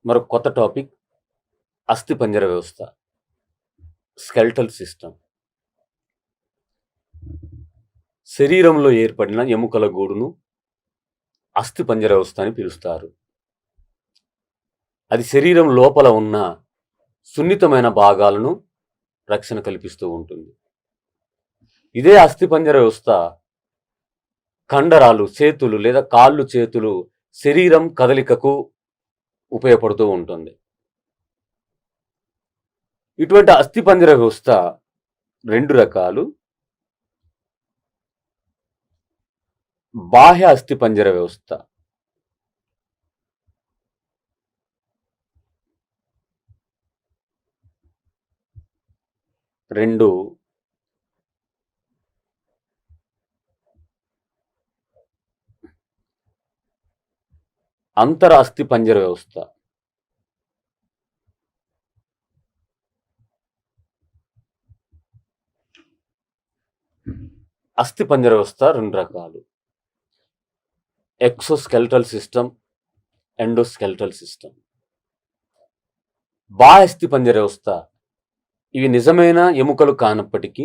మరొక కొత్త టాపిక్ అస్థిపంజర వ్యవస్థ, స్కెల్టల్ సిస్టమ్. శరీరంలో ఏర్పడిన ఎముకల గూడును అస్థిపంజర వ్యవస్థ అని పిలుస్తారు. అది శరీరం లోపల ఉన్న సున్నితమైన భాగాలను రక్షణ కల్పిస్తూ ఉంటుంది. ఇదే అస్థిపంజర వ్యవస్థ కండరాలు, చేతులు లేదా కాళ్ళు చేతులు శరీరం కదలికకు ఉపయోగపడుతూ ఉంటుంది. ఇటువంటి అస్థిపంజర వ్యవస్థ రెండు రకాలు. బాహ్య అస్థిపంజర వ్యవస్థ, రెండు అంతర అస్థిపంజర వ్యవస్థ. అస్థిపంజర వ్యవస్థ రెండు రకాలు: ఎక్సోస్కెల్టల్ సిస్టమ్, ఎండోస్కెల్టల్ సిస్టమ్. బాహ్య అస్థిపంజర వ్యవస్థ ఇవి నిజమైన ఎముకలు కానప్పటికీ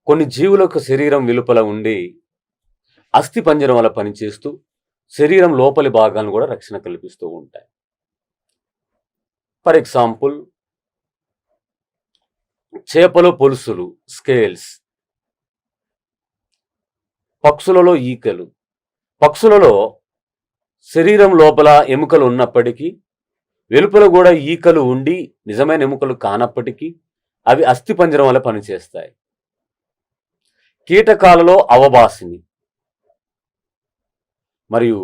కొన్ని జీవులకు శరీరం వెలుపల ఉండి అస్థిపంజరం వల్ల పనిచేస్తూ శరీరం లోపలి భాగాలను కూడా రక్షణ కల్పిస్తూ ఉంటాయి. ఫర్ ఎగ్జాంపుల్, చేపలో పొలుసులు, స్కేల్స్. పక్షులలో ఈకలు. పక్షులలో శరీరం లోపల ఎముకలు ఉన్నప్పటికీ వెలుపల కూడా ఈకలు ఉండి నిజమైన ఎముకలు కానప్పటికీ అవి అస్థిపంజరం వల్ల పనిచేస్తాయి. కీటకాలలో అవబాసిని మరియు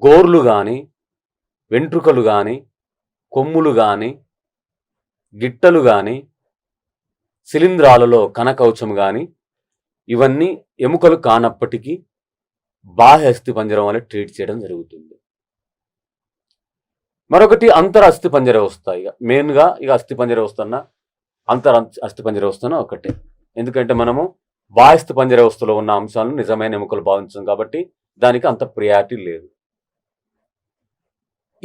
గోర్లు కానీ, వెంట్రుకలు కానీ, కొమ్ములు కానీ, గిట్టలు కానీ, శిలీంధ్రాలలో కణకవచం కానీ, ఇవన్నీ ఎముకలు కానప్పటికీ బాహ్య అస్థిపంజరం వల్ల ట్రీట్ చేయడం జరుగుతుంది. మరొకటి అంతర అస్థిపంజర వ్యవస్థ. మెయిన్గా అస్థిపంజర వ్యవస్థ అన్న అంతర అస్థిపంజర వ్యవస్థ ఒకటే. ఎందుకంటే మనము బాహ్య అస్థిపంజర వ్యవస్థలో ఉన్న అంశాలను నిజమైన ఎముకలు భావించాం కాబట్టి దానికి అంత ప్రియారిటీ లేదు.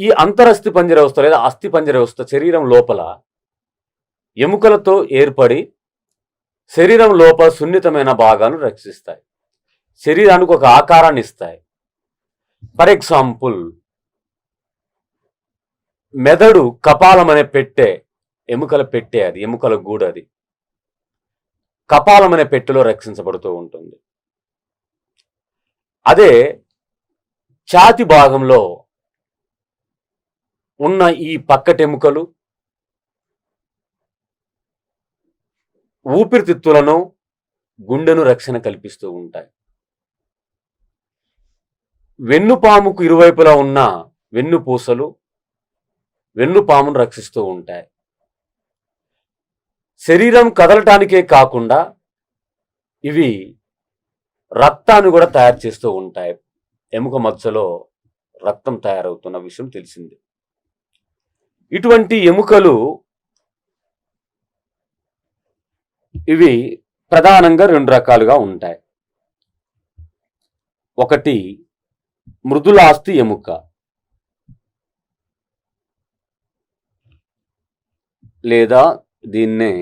ఈ అంతర అస్థిపంజర వ్యవస్థ లేదా అస్థిపంజర వ్యవస్థ శరీరం లోపల ఎముకలతో ఏర్పడి శరీరం లోపల సున్నితమైన భాగాలను రక్షిస్తాయి, శరీరానికి ఒక ఆకారాన్ని ఇస్తాయి. ఫర్ ఎగ్జాంపుల్, మెదడు కపాలం అనే పెట్టె, ఎముకల పెట్టె, అది ఎముకల గూడు. అది కపాలం అనే పెట్టెలో రక్షించబడుతూ ఉంటుంది. అదే ఛాతి భాగంలో ఉన్న ఈ పక్కటెముకలు ఊపిరితిత్తులను, గుండెను రక్షణ కల్పిస్తూ ఉంటాయి. వెన్నుపాముకు ఇరువైపులా ఉన్న వెన్నుపూసలు వెన్నుపామును రక్షిస్తూ ఉంటాయి. శరీరం కదలటానికే కాకుండా ఇవి రక్తాన్ని కూడా తయారు చేస్తూ ఉంటాయి. ఎముక మధ్యలో రక్తం తయారవుతున్న విషయం తెలిసింది. ఇటువంటి ఎముకలు ఇవి ప్రధానంగా రెండు రకాలుగా ఉంటాయి. ఒకటి మృదులాస్థి ఎముక లేదా దీన్నే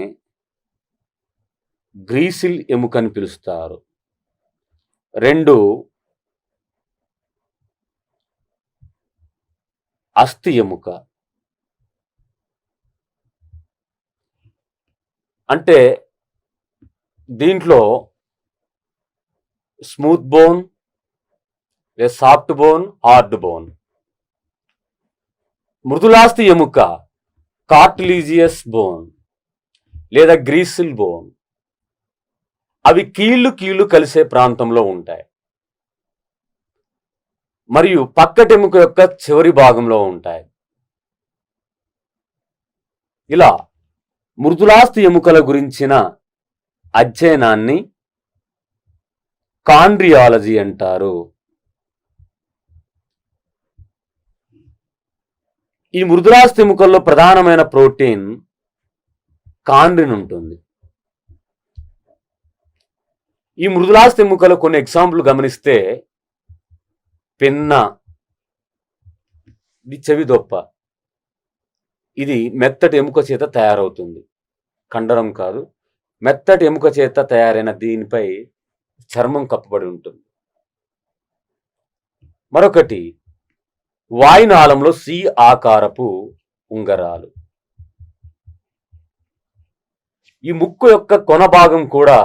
గ్రీసిల్ ఎముక అని పిలుస్తారు. రెండు అస్థి ఎముక. అంటే దీంట్లో స్మూత్ బోన్ లేదా సాఫ్ట్ బోన్, హార్డ్ బోన్. మృదులాస్థి ఎముక కార్టిలీజియస్ బోన్ లేదా గ్రీసిల్ బోన్. అవి కీళ్ళు కలిసే ప్రాంతంలో ఉంటాయి మరియు పక్కటెముక యొక్క చివరి భాగంలో ఉంటాయి. ఇలా మృదులాస్థి ఎముకల గురించిన అధ్యయనాన్ని కాండ్రియాలజీ అంటారు. ఈ మృదులాస్థి ఎముకల్లో ప్రధానమైన ప్రోటీన్ కాండ్రిన్ ఉంటుంది. ఈ మృదులాస్థి ఎముకలు కొన్ని ఎగ్జాంపుల్ గమనిస్తే పిన్న, ఇది చెవి దొప్ప, ఇది మెత్తటి ఎముక చేత తయారవుతుంది. కండరం కాదు, మెత్తటి ఎముక చేత తయారైన దీనిపై చర్మం కప్పబడి ఉంటుంది. మరొకటి వాయునాళంలో సి ఆకారపు ఉంగరాలు. ఈ ముక్కు యొక్క కొన భాగం కూడా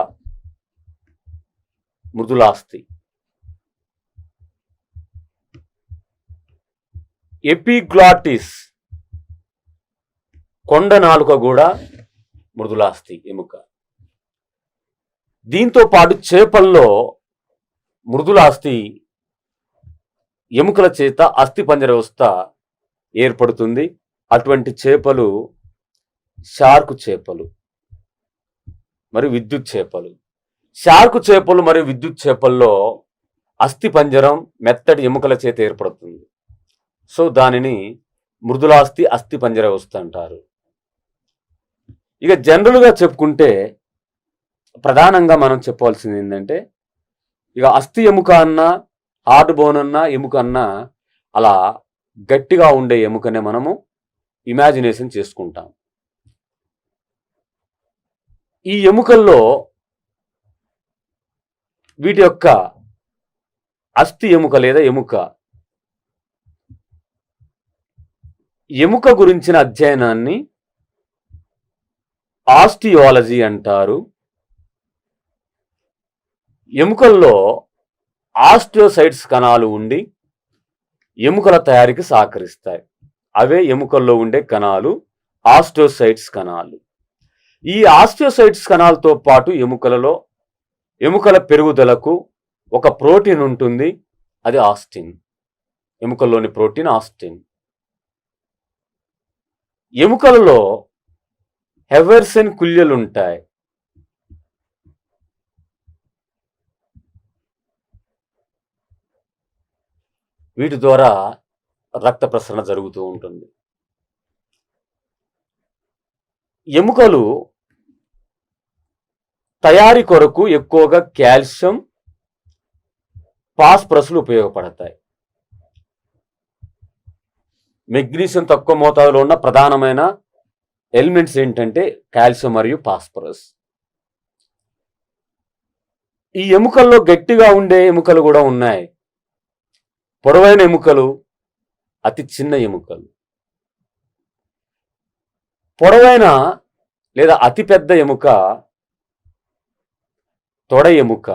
మృదులాస్థి. ఎపిగ్లాటిస్ కొండ నాలుక కూడా మృదులాస్థి ఎముక. దీంతో పాటు చేపల్లో మృదులాస్థి ఎముకల చేత అస్థిపంజర వ్యవస్థ ఏర్పడుతుంది. అటువంటి చేపలు షార్క్ చేపలు మరియు విద్యుత్ చేపలు. షార్క్ చేపలు మరియు విద్యుత్ చేపల్లో అస్థిపంజరం మెత్తటి ఎముకల చేత ఏర్పడుతుంది. సో దానిని మృదులాస్థి అస్థిపంజర వ్యవస్థ అంటారు. ఇక జనరల్గా చెప్పుకుంటే ప్రధానంగా మనం చెప్పవలసింది ఏంటంటే, ఇక అస్థి ఎముక అన్నా హార్డ్ బోన్ అన్నా ఎముక అన్నా అలా గట్టిగా ఉండే ఎముకనే మనము ఇమాజినేషన్ చేసుకుంటాం. ఈ ఎముకల్లో వీటి యొక్క అస్థి ఎముక లేదా ఎముక గురించిన అధ్యయనాన్ని ఆస్టియాలజీ అంటారు. ఎముకల్లో ఆస్టియోసైట్స్ కణాలు ఉండి ఎముకల తయారీకి సహకరిస్తాయి. అవే ఎముకల్లో ఉండే కణాలు ఆస్టియోసైట్స్ కణాలు. ఈ ఆస్టియోసైట్స్ కణాలతో పాటు ఎముకల పెరుగుదలకు ఒక ప్రోటీన్ ఉంటుంది, అది ఆస్టిన్. ఎముకల్లోని ప్రోటీన్ ఆస్టిన్. ఎముకలలో హెవెర్సెన్ కుల్యలు ఉంటాయి. వీటి ద్వారా రక్త ప్రసరణ జరుగుతూ ఉంటుంది. ఎముకలు తయారీ కొరకు ఎక్కువగా కాల్షియం, ఫాస్ఫరస్లు ఉపయోగపడతాయి. మెగ్నీషియం తక్కువ మోతాదులో ఉన్న ప్రధానమైన ఎలిమెంట్స్ ఏంటంటే కాల్షియం మరియు ఫాస్ఫరస్. ఈ ఎముకల్లో గట్టిగా ఉండే ఎముకలు కూడా ఉన్నాయి. పొడవైన ఎముకలు, అతి చిన్న ఎముకలు. పొడవైన లేదా అతిపెద్ద ఎముక తొడ ఎముక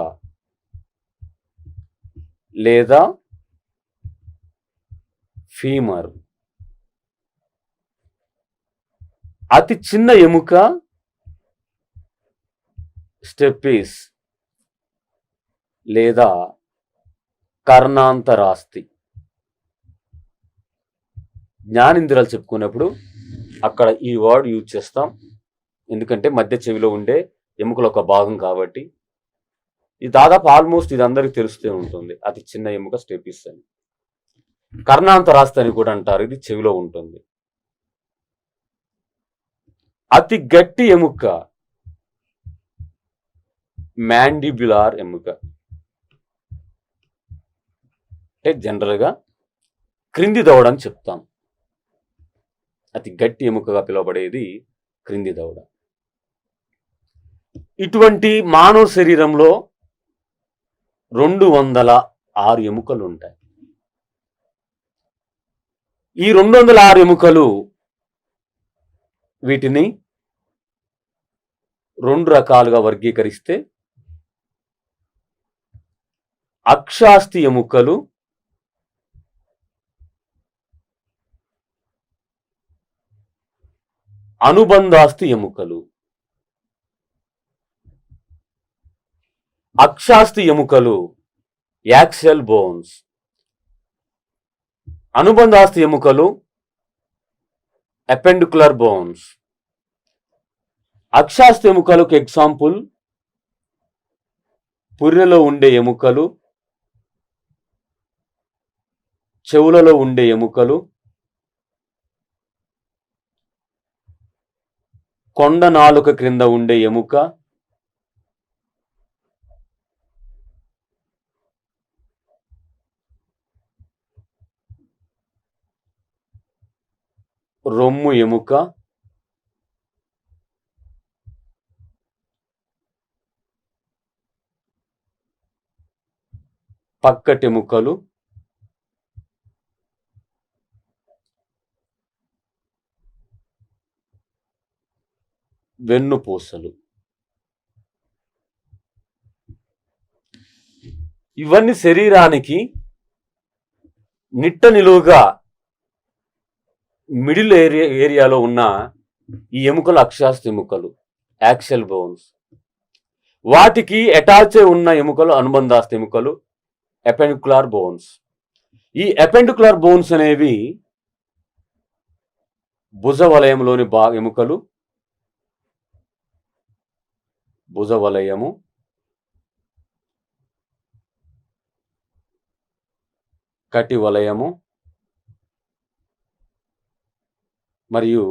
లేదా ఫీమర్. అతి చిన్న ఎముక స్టెపిస్ లేదా కర్ణాంతరాస్థి. జ్ఞానేంద్రియాలు చెప్పుకున్నప్పుడు అక్కడ ఈ వర్డ్ యూజ్ చేస్తాం, ఎందుకంటే మధ్య చెవిలో ఉండే ఎముకల ఒక భాగం కాబట్టి. ఇది దాదాపు ఆల్మోస్ట్ ఇది అందరికీ తెలుస్తూ ఉంటుంది. అతి చిన్న ఎముక స్టెపిస్ అని. కర్ణాంతరాస్థి అని కూడా అంటారు, ఇది చెవిలో ఉంటుంది. అతి గట్టి ఎముక మ్యాండిబ్యులార్ ఎముక. అంటే జనరల్గా క్రింది దవడ అని చెప్తాం. అతి గట్టి ఎముకగా పిలువబడేది క్రింది దవడ. ఇటువంటి మానవ శరీరంలో 206 ఎముకలు ఉంటాయి. ఈ 206 ఎముకలు వీటిని 2 రకాలుగా వర్గీకరిస్తే అక్షాస్థి ఎముకలు, అనుబంధాస్థి ఎముకలు. అక్షాస్థి ఎముకలు యాక్సియల్ బోన్స్, అనుబంధాస్థి ఎముకలు అపెండికులర్ బోన్స్. అక్షాస్థి ఎముకలకు ఎగ్జాంపుల్ పుర్రెలో ఉండే ఎముకలు, చెవులలో ఉండే ఎముకలు, కొండ నాలుక క్రింద ఉండే ఎముక, రొమ్ము ఎముక, పక్కటెముకలు, వెన్నుపూసలు. ఇవన్నీ శరీరానికి నిట్ట నిలువుగా మిడిల్ ఏరియాలో ఉన్న ఈ ఎముకలు అక్షాస్తి ఎముకలు, యాక్సియల్ బోన్స్. వాటికి అటాచ్ ఉన్న ఎముకలు అనుబంధాస్తి ఎముకలు, ఎపెండికులర్ బోన్స్. ఈ ఎపెండికులర్ బోన్స్ అనేవి భుజ వలయంలోని ఎముకలు, భుజ వలయము, కటి వలయము మరియు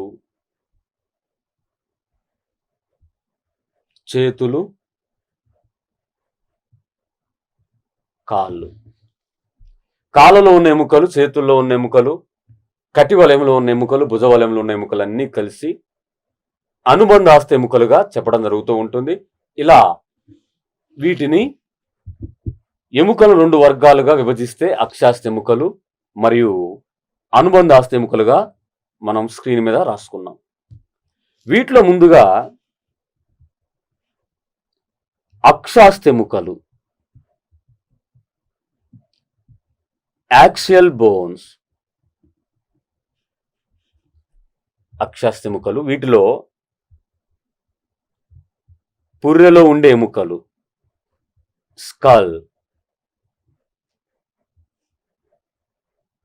చేతులు, కాళ్ళు. కాళ్ళలో ఉన్న ఎముకలు, చేతుల్లో ఉన్న ఎముకలు, కటి వలయంలో ఉన్న ఎముకలు, భుజ వలయంలో ఉన్న ఎముకలు అన్నీ కలిసి అనుబంధాస్తి ఎముకలుగా చెప్పడం జరుగుతూ ఉంటుంది. ఇలా వీటిని ఎముకలు 2 వర్గాలుగా విభజిస్తే అక్షాస్తి ఎముకలు మరియు అనుబంధాస్తి ఎముకలుగా మనం స్క్రీన్ మీద రాసుకున్నాం. వీటిలో ముందుగా అక్షాస్తి ఎముకలు, యాక్సియల్ బోన్స్. అక్షాస్తి ఎముకలు, వీటిలో పుర్రెలో ఉండే ఎముకలు, స్కల్.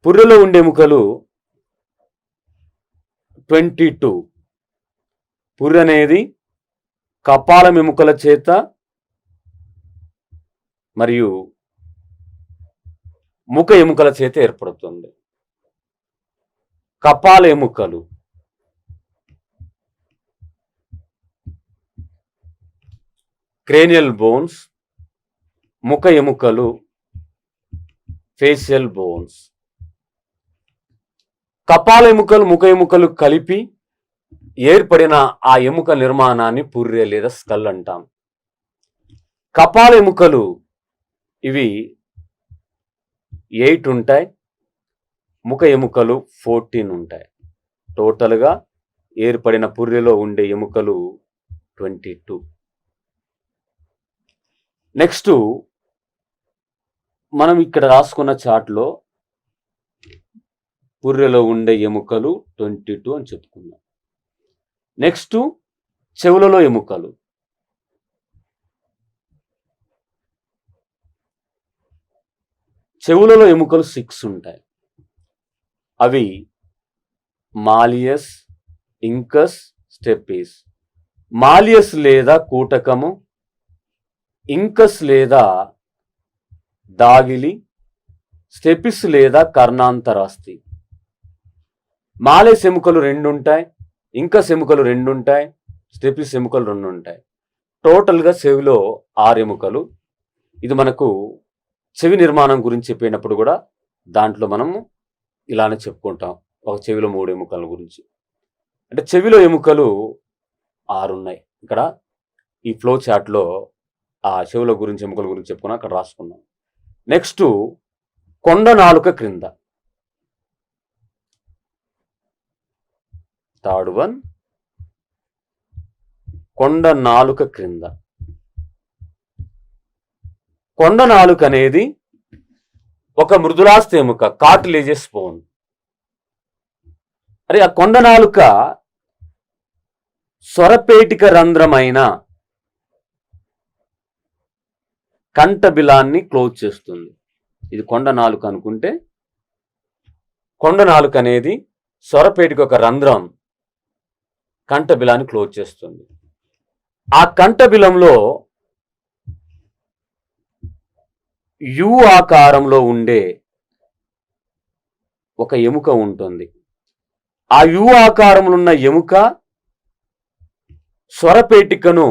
పుర్రెలో ఉండే ఎముకలు 22. పుర్రె అనేది కపాలం ఎముకల చేత మరియు ముఖ ఎముకల చేత ఏర్పడుతుంది. కపాల ఎముకలు, క్రేనియల్ బోన్స్, ముఖ ఎముకలు, ఫేషియల్ బోన్స్. కపాల ఎముకలు, ముఖ ఎముకలు కలిపి ఏర్పడిన ఆ ఎముక నిర్మాణాన్ని పుర్రె లేదా స్కల్ అంటాం. కపాల ఎముకలు ఇవి 8 ఉంటాయి, ముఖ ఎముకలు 14 ఉంటాయి. టోటల్గా ఏర్పడిన పుర్రెలో ఉండే ఎముకలు 22. నెక్స్ట్ మనం ఇక్కడ రాసుకున్న చార్ట్లో పుర్రెలో ఉండే ఎముకలు 22 అని చెప్పుకున్నాం. నెక్స్ట్ చెవులలో ఎముకలు. చెవులలో ఎముకలు 6 ఉంటాయి. అవి మాలియస్, ఇంకస్, స్టెపిస్. మాలియస్ లేదా కూటకము, ఇంకస్ లేదా దాగిలి, స్టెపిస్ లేదా కర్ణాంతరాస్తి. మాలియస్ ఎముకలు 2 ఉంటాయి, ఇంకస్ ఎముకలు 2 ఉంటాయి, స్టెపిస్ ఎముకలు 2 ఉంటాయి. టోటల్గా చెవిలో 6 ఎముకలు. ఇది మనకు చెవి నిర్మాణం గురించి చెప్పినప్పుడు కూడా దాంట్లో మనము ఇలానే చెప్పుకుంటాం, ఒక చెవిలో 3 ఎముకల గురించి. అంటే చెవిలో ఎముకలు 6 ఉన్నాయి. ఇక్కడ ఈ ఫ్లో చార్ట్లో ఆ చెవుల గురించి, ఎముకల గురించి చెప్పుకున్నాం, అక్కడ రాసుకున్నాం. నెక్స్ట్ కొండ నాలుక క్రింద. థర్డ్ వన్, కొండ నాలుక క్రింద. కొండ నాలుక అనేది ఒక మృదులాస్థి ఎముక, కార్టిలేజియస్ బోన్. అరే ఆ కొండ నాలుక స్వరపేటిక రంధ్రమైన కంఠబిలాన్ని క్లోజ్ చేస్తుంది. ఇది కొండ నాలుక అనుకుంటే, కొండ నాలుక అనేది స్వరపేటిక ఒక రంధ్రం కంఠబిలాన్ని క్లోజ్ చేస్తుంది. ఆ కంఠబిలంలో యు ఆకారంలో ఉండే ఒక ఎముక ఉంటుంది. ఆ యు ఆకారంలో ఉన్న ఎముక స్వరపేటికను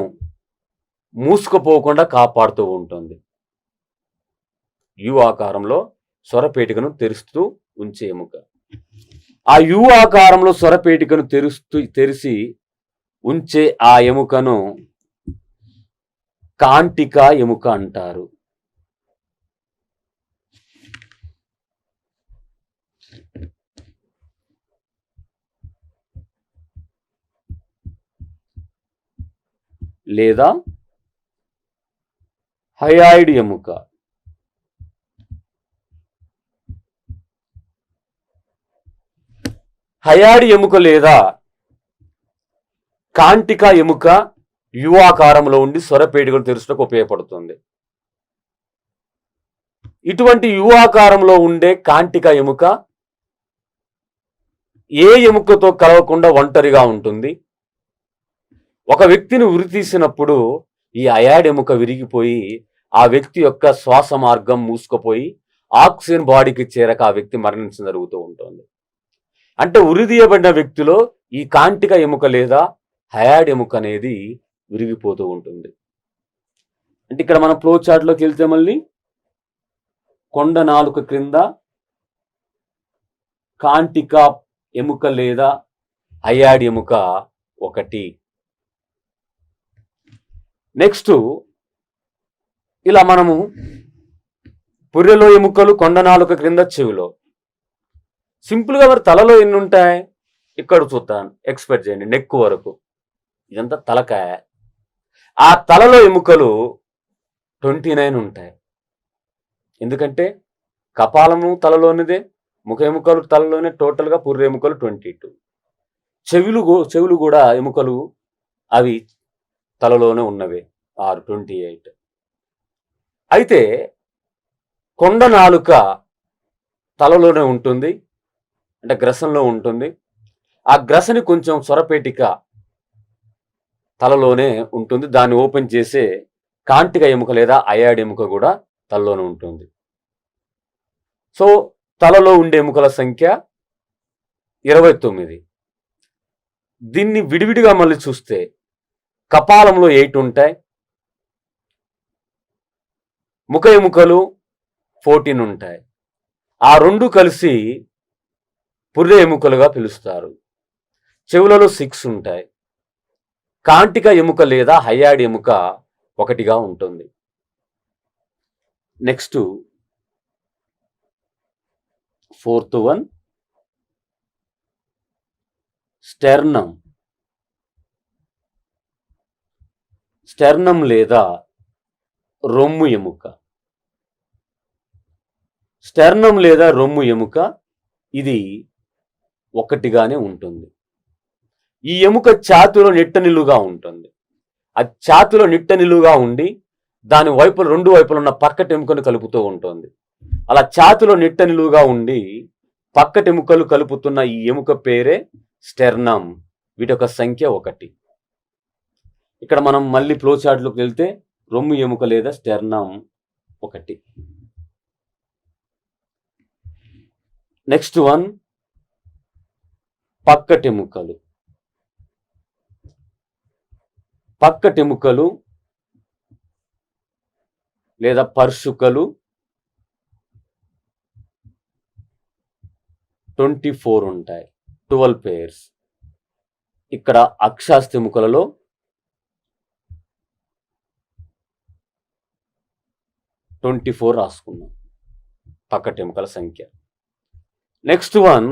మూసుకుపోకుండా కాపాడుతూ ఉంటుంది. యు ఆకారంలో స్వరపేటికను తెరుస్తూ ఉంచే ఎముక. ఆ యు ఆకారంలో స్వరపేటికను తెరిచి ఉంచే ఆ ఎముకను కాంటిక ఎముక అంటారు. లేదా హయాయిడ్ ఎముక. హయాయిడ్ ఎముక లేదా కాంటిక ఎముక యు ఆకారంలో ఉండి స్వరపేటికను తెరుచుటకు ఉపయోగపడుతుంది. ఇటువంటి యు ఆకారంలో ఉండే కాంటిక ఎముక ఏ ఎముకతో కలవకుండా ఒంటరిగా ఉంటుంది. ఒక వ్యక్తిని ఉరితీసినప్పుడు ఈ హయాయిడ్ ఎముక విరిగిపోయి ఆ వ్యక్తి యొక్క శ్వాస మార్గం మూసుకుపోయి ఆక్సిజన్ బాడీకి చేరక ఆ వ్యక్తి మరణించడం జరుగుతూ ఉంటుంది. అంటే ఉరితీయబడిన వ్యక్తిలో ఈ కాంటిక ఎముక లేదా హయాయిడ్ ఎముక అనేది విరిగిపోతూ ఉంటుంది. అంటే ఇక్కడ మనం ఫ్లో చార్ట్లోకి వెళ్తే మళ్ళీ కొండ నాలుక క్రింద కాంటిక ఎముక లేదా హయాయిడ్ ఎముక ఒకటి. నెక్స్ట్ ఇలా మనము పుర్రెలో ఎముకలు, కొండ నాలుక క్రింద చెవిలో. సింపుల్గా మరి తలలో ఎన్ని ఉంటాయి? ఇక్కడ చూస్తాను, ఎక్స్పెక్ట్ చేయండి. నెక్ వరకు ఇదంతా తలకాయ. ఆ తలలో ఎముకలు 29 ఉంటాయి. ఎందుకంటే కపాలము తలలోనిదే, ముఖ ఎముకలు తలలోనే, టోటల్గా పుర్రె ఎముకలు 22. చెవులు కూడా ఎముకలు అవి తలలోనే ఉన్నవే 28. అయితే కొండ నాలుక తలలోనే ఉంటుంది, అంటే గ్రసంలో ఉంటుంది. ఆ గ్రసని కొంచెం స్వరపేటిక తలలోనే ఉంటుంది. దాన్ని ఓపెన్ చేసే కాంటిక ఎముక లేదా హయాయిడ్ ఎముక కూడా తలలోనే ఉంటుంది. సో తలలో ఉండే ఎముకల సంఖ్య 29. దీన్ని విడివిడిగా మళ్ళీ చూస్తే కపాలంలో 8 ఉంటాయి, ముఖ ఎముకలు 14 ఉంటాయి. ఆ రెండు కలిసి పుర్రె ఎముకలుగా పిలుస్తారు. చెవులలో 6 ఉంటాయి. కాంటిక ఎముక లేదా హయాయిడ్ ఎముక 1గా ఉంటుంది. Next 4th one sternum. Sternum లేదా రొమ్ము ఎముక. స్టెర్నం లేదా రొమ్ము ఎముక ఇది 1గానే ఉంటుంది. ఈ ఎముక ఛాతీలో నిట్ట నిలువుగా ఉంటుంది. ఆ ఛాతీలో నిట్ట నిలువుగా ఉండి దాని వైపులు, రెండు వైపులు ఉన్న పక్కటి ఎముకను కలుపుతూ ఉంటుంది. అలా ఛాతీలో నిట్ట నిలువుగా ఉండి పక్కటి ఎముకలు కలుపుతున్న ఈ ఎముక పేరే స్టెర్నం. వీటి యొక్క సంఖ్య 1. ఇక్కడ మనం మళ్ళీ ఫ్లో చార్ట్లోకి వెళ్తే రొమ్ము ఎముక లేదా స్టెర్నం 1. నెక్స్ట్ వన్ పక్కటెముకలు. పక్కటెముకలు లేదా పర్షుకలు 24 ఉంటాయి, 12 pairs. ఇక్కడ అక్షాస్తిముకలలో 24 రాసుకున్నాం పక్కటెముకల సంఖ్య. నెక్స్ట్ వన్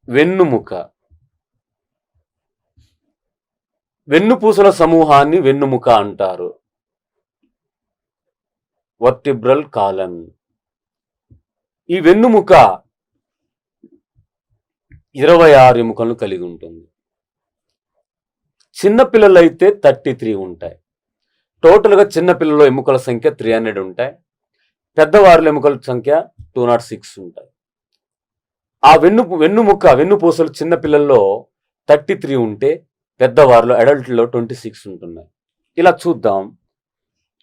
వెన్నుముక. వెన్నుపూసల సమూహాన్ని వెన్నుముక అంటారు. Vertebral column. ఈ వెన్నుముక 26 ఎముకలను కలిగి ఉంటుంది. చిన్నపిల్లలైతే 33 ఉంటాయి. టోటల్గా చిన్నపిల్లల ఎముకల సంఖ్య 300 ఉంటాయి. పెద్దవారుల ఎముకల సంఖ్య 206 ఉంటాయి. ఆ వెన్నుపూసలు చిన్నపిల్లల్లో 33 ఉంటే పెద్దవారిలో, అడల్ట్లో 26 ఉంటున్నాయి. ఇలా చూద్దాం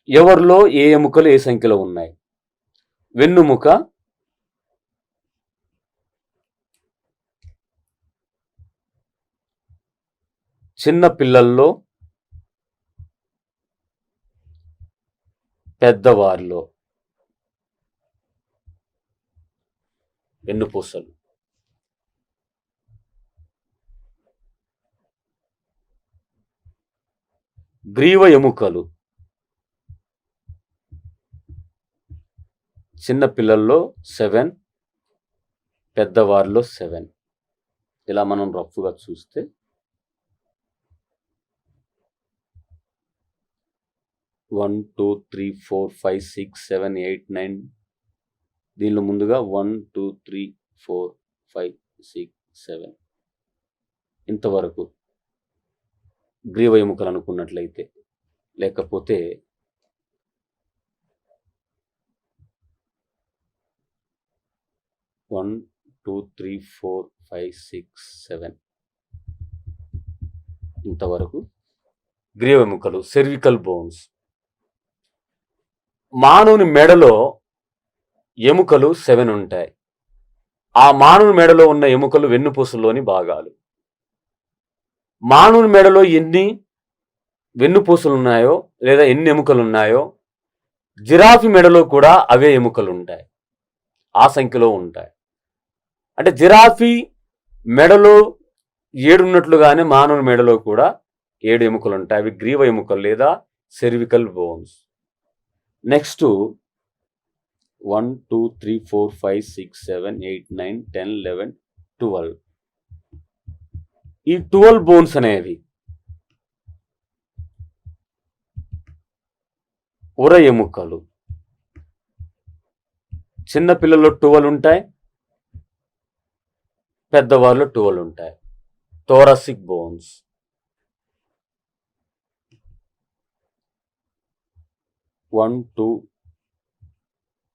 ఎవరిలో ఏ ఎముకలు ఏ సంఖ్యలో ఉన్నాయి. వెన్నుముక చిన్న పిల్లల్లో, పెద్దవారిలో. వెన్నుపూసలు. గ్రీవ ఎముకలు చిన్న పిల్లల్లో 7, పెద్దవారిలో 7. ఇలా మనం రఫ్గా చూస్తే 1, 2, 3, 4, 5, 6, 7, 8, 9. దీనిలో ముందుగా 1, 2, 3, 4, 5, 6, 7 ఇంతవరకు గ్రీవ ఎముకలు అనుకున్నట్లయితే, లేకపోతే 1, 2, 3, 4, 5, 6, 7 ఇంతవరకు గ్రీవ ఎముకలు, సెర్వికల్ బోన్స్. మానవుని మెడలో ఎముకలు 7 ఉంటాయి. ఆ మానవుని మెడలో ఉన్న ఎముకలు వెన్నుపూసల్లోని భాగాలు. మానవుని మెడలో ఎన్ని వెన్నుపూసలు ఉన్నాయో లేదా ఎన్ని ఎముకలు ఉన్నాయో జిరాఫీ మెడలో కూడా అవే ఎముకలు ఉంటాయి, ఆ సంఖ్యలో ఉంటాయి. అంటే జిరాఫీ మెడలో 7 ఉన్నట్లుగానే మానవుని మెడలో కూడా 7 ఎముకలు ఉంటాయి. అవి గ్రీవ ఎముకలు లేదా సెర్వికల్ బోన్స్. నెక్స్ట్ 1, 2, 3, 4, 5, 6, 7, 8, 9, 10, 11, 12. ఈ 12 బోన్స్ అనేవి ఉర ఎముకలు. చిన్న పిల్లల్లో 12 ఉంటాయి, పెద్దవాళ్ళు 12 ఉంటాయి. Thoracic bones. 1, 2,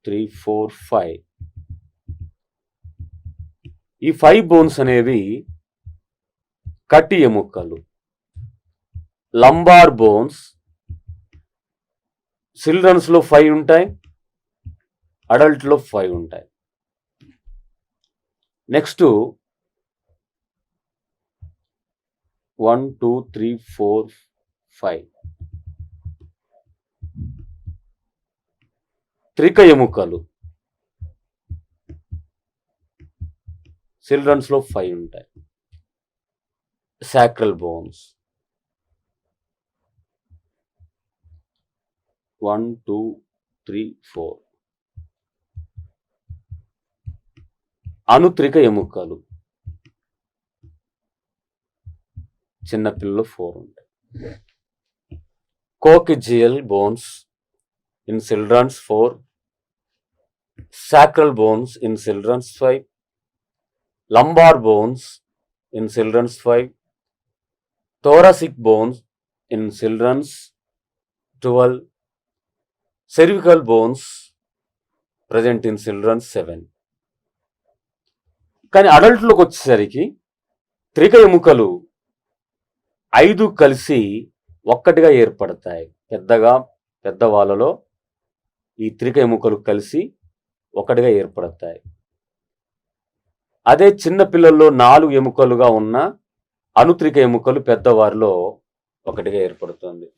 3, 4, 5. ఈ 5 బోన్స్ అనేవి కటి ఎముకలు. Lumbar bones. చిల్డ్రన్స్లో 5 ఉంటాయి, అడల్ట్లో 5 ఉంటాయి. నెక్స్ట్ 1, 2, 3, 4, 5 త్రిక ఎముకలు. చిల్డ్రన్స్లో 5 ఉంటాయి. Sacral bones. 1, 2, 3, 4 అనుత్రిక ఎముకలు. చిన్నపిల్లలు 4 ఉంటాయి. Coccygeal bones in childrens 4. sacral bones in children's 5. lumbar bones in children's 5. thoracic bones in children's 12. cervical bones present in children's 7. కానీ అడల్ట్లోకి వచ్చేసరికి త్రిక ఎముకలు 5 కలిసి ఒక్కటిగా ఏర్పడతాయి. పెద్దవాళ్ళలో ఈ త్రిక ఎముకలు కలిసి ఒకటిగా ఏర్పడతాయి. అదే చిన్న పిల్లల్లో 4 ఎముకలుగా ఉన్న అనుత్రిక ఎముకలు పెద్దవారిలో ఒకటిగా ఏర్పడుతుంది.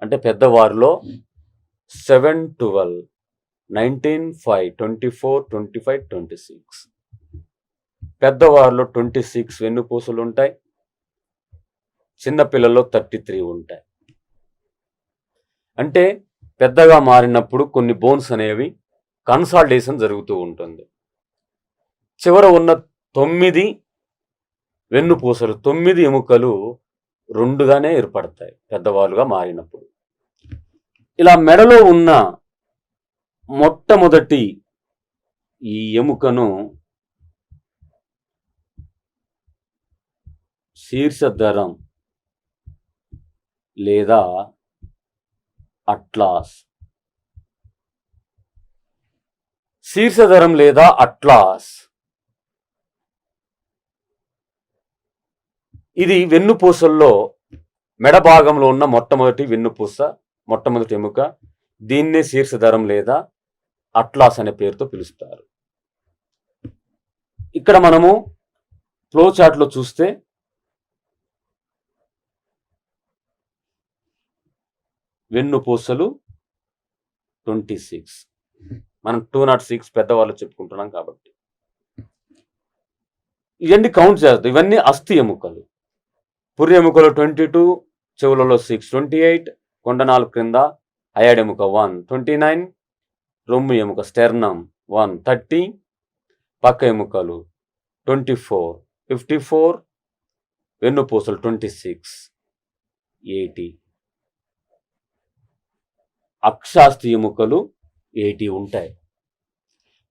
అంటే పెద్దవారిలో 7, 12, 19, 5, 24, 25, 26. పెద్దవారిలో 26 వెన్నుపూసలు ఉంటాయి, చిన్నపిల్లల్లో 33 ఉంటాయి. అంటే పెద్దగా మారినప్పుడు కొన్ని బోన్స్ అనేవి కన్సాలిడేషన్ జరుగుతూ ఉంటుంది. చివర ఉన్న 9 వెన్నుపూసలు, 9 ఎముకలు 2గానే ఏర్పడతాయి పెద్దవాళ్ళుగా మారినప్పుడు. ఇలా మెడలో ఉన్న మొట్టమొదటి ఈ ఎముకను శీర్షధరం లేదా అట్లాస్. శీర్షధరం లేదా అట్లాస్ ఇది వెన్నుపూసల్లో మెడ భాగంలో ఉన్న మొట్టమొదటి ఎముక. దీన్నే శీర్షధరం లేదా అట్లాస్ అనే పేరుతో పిలుస్తారు. ఇక్కడ మనము ఫ్లో చార్ట్లో చూస్తే వెన్నుపూసలు 26. మనం 206 పెద్దవాళ్ళు చెప్పుకుంటున్నాం కాబట్టి ఇవన్నీ కౌంట్ చేస్తాయి. ఇవన్నీ అస్థి ఎముకలు. పుర్రె ఎముకలు 22, చెవులలో 6, 28, కొండనాలు క్రింద అయాడ్ ఎముక 1, 29, రొమ్ము ఎముక స్టెర్నం 1, 30, పక్క ఎముకలు 24, 54, వెన్నుపూసలు 26, 80, అక్షాస్థి ఎముకలు 80 ఉంటాయి.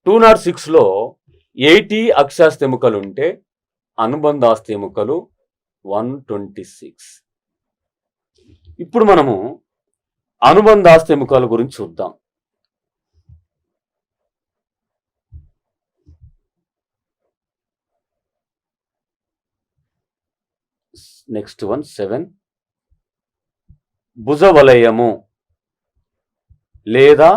206లో 80 అక్షాస్థి ఎముకలు ఉంటే అనుబంధాస్థి ఎముకలు 126. ఇప్పుడు మనము అనుబంధాస్థి ఎముకల గురించి చూద్దాం. Next one 7. భుజవలయము లేదా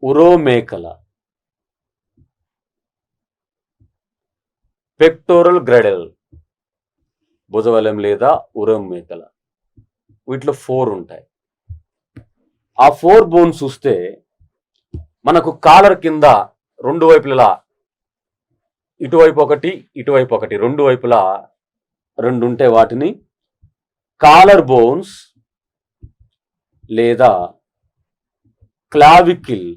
ఉరోమేకల, పెక్టోరల్ గ్రెడెల్, భుజవలయం లేదా ఉరోమేకల, వీటిలో 4 ఉంటాయి. ఆ 4 బోన్స్ చూస్తే మనకు కాలర్ కింద రెండు వైపులా, ఇటువైపు ఒకటి ఇటువైపు ఒకటి, రెండు వైపులా 2 ఉంటే వాటిని కాలర్ బోన్స్ లేదా క్లావికిల్